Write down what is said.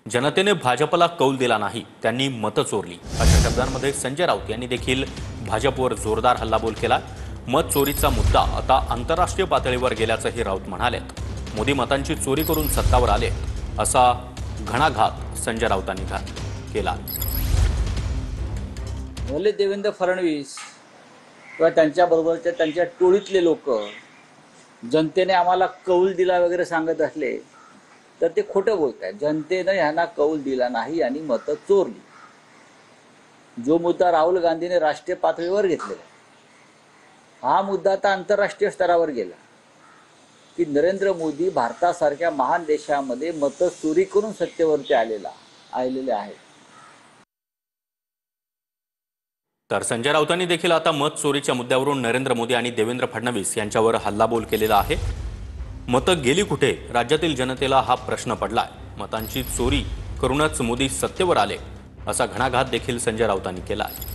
जनतेने भाजपला कौल दिला नाही, त्यांनी मतं चोरली, अशा शब्दांमध्ये संजय राऊत यांनी देखील भाजपवर जोरदार हल्लाबोल केला। मत चोरीचा मुद्दा आता आंतरराष्ट्रीय पातळीवर गेल्याचंही राऊत म्हणालेत। मोदी मतांची चोरी करून सत्तावर आले, असा घणाघात संजय राऊतांनी केला। भले देवेंद्र फडणवीस किंवा त्यांच्याबरोबरच्या त्यांच्या टोळीतले लोक जनतेने आम्हाला कौल दिला वगैरे सांगत असले तर ते खोटं बोलत आहेत। जनतेने ह्यांना कौल दिला नाही आणि मतं चोरली। जो मुद्दा राहुल गांधीने राष्ट्रीय पातळीवर घेतलेला हा मुद्दा आता आंतरराष्ट्रीय स्तरावर गेला की नरेंद्र मोदी भारतासारख्या महान देशामध्ये मतं चोरी करून सत्तेवरती आलेले आहेत। तर संजय राऊतांनी देखील आता मत चोरीच्या मुद्द्यावरून नरेंद्र मोदी आणि देवेंद्र फडणवीस यांच्यावर हल्लाबोल केलेला आहे। मतं गेली कुठे, राज्यातील जनतेला हा प्रश्न पडलाय। मतांची चोरी करूनच मोदी सत्तेवर आले, असा घणाघात देखील संजय राऊतांनी केला आहे।